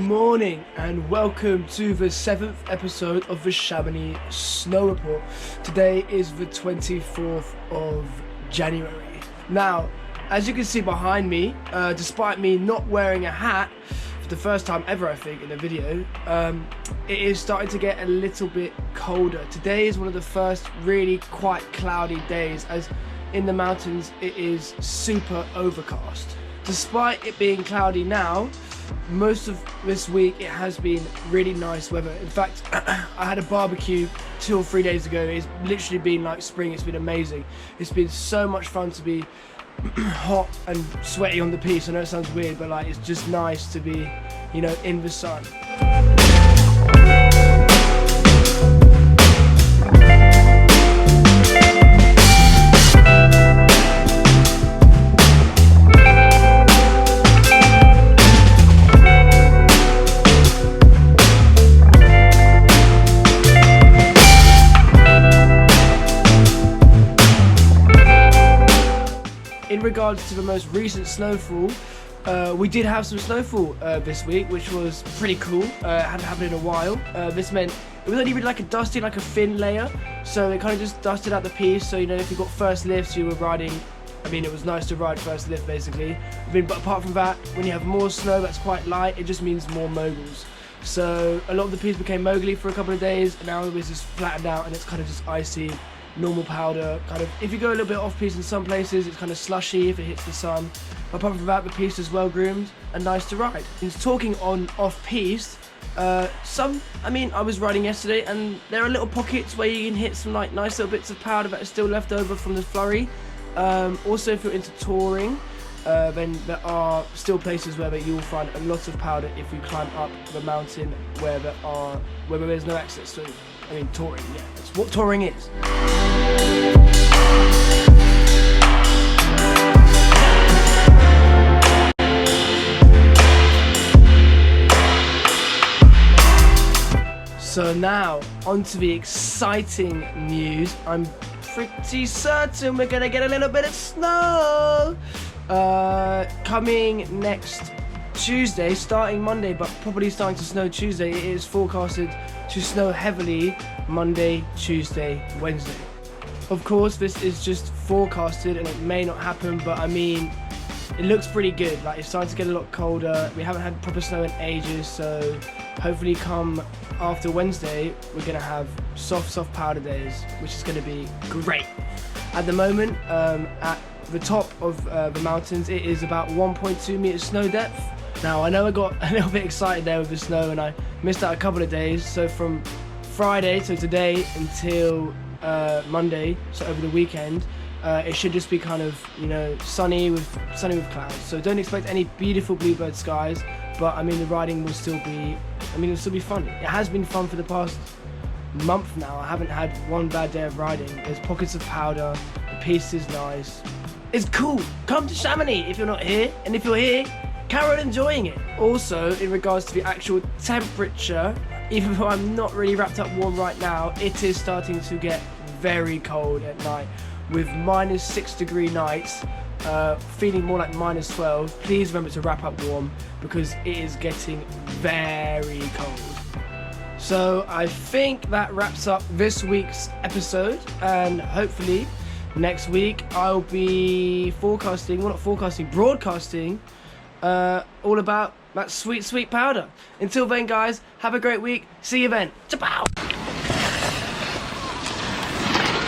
morning and welcome to the 7th episode of the Chamonix Snow Report. Today is the 24th of January. Now, as you can see behind me, despite me not wearing a hat for the first time ever I think in the video, it is starting to get a little bit colder. Today is one of the first really quite cloudy days, as in the mountains it is super overcast. Despite it being cloudy now, most of this week it has been really nice weather. In fact, I had a barbecue 2 or 3 days ago. It's literally been like spring. It's been amazing. It's been so much fun to be hot and sweaty on the piece. I know it sounds weird, but like it's just nice to be, you know, in the sun. In regards to the most recent snowfall, we did have some snowfall this week, which was pretty cool. It hadn't happened in a while. This meant it was only really like a dusty, like a thin layer, so it kind of just dusted out the piece. So, you know, if you got first lifts, you were riding, I mean, it was nice to ride first lift basically. I mean, but apart from that, when you have more snow that's quite light, it just means more moguls. So a lot of the piece became mogly for a couple of days, and now it was just flattened out and it's kind of just icy, normal powder. Kind of, if you go a little bit off piste in some places, it's kind of slushy if it hits the sun. But apart from that, the piste is well groomed and nice to ride. And talking on off piste, I was riding yesterday and there are little pockets where you can hit some like nice little bits of powder that are still left over from the flurry. Also, if you're into touring, then there are still places where you will find a lot of powder if you climb up the mountain where there's no access to. I mean, touring, yeah, that's what touring is. So now, onto the exciting news. I'm pretty certain we're gonna get a little bit of snow coming next Tuesday, starting Monday, but probably starting to snow Tuesday. It is forecasted to snow heavily Monday, Tuesday, Wednesday. Of course, this is just forecasted and it may not happen, but I mean, it looks pretty good. Like, it's starting to get a lot colder. We haven't had proper snow in ages, so hopefully come after Wednesday, we're gonna have soft powder days, which is gonna be great. At the moment, at the top of the mountains, it is about 1.2 meters snow depth. Now, I know I got a little bit excited there with the snow and I missed out a couple of days. So from Friday to today until Monday, so over the weekend, it should just be kind of, you know, sunny with clouds. So don't expect any beautiful bluebird skies, but I mean the riding will still be, it'll still be fun. It has been fun for the past month now. I haven't had one bad day of riding. There's pockets of powder, the piste is nice. It's cool. Come to Chamonix if you're not here, and if you're here, carry on enjoying it. Also, in regards to the actual temperature, even though I'm not really wrapped up warm right now, it is starting to get very cold at night, with -6 degree nights, feeling more like -12. Please remember to wrap up warm because it is getting very cold. So I think that wraps up this week's episode, and hopefully next week I'll be broadcasting all about that sweet powder. Until then, guys, have a great week. See you then. Chapow!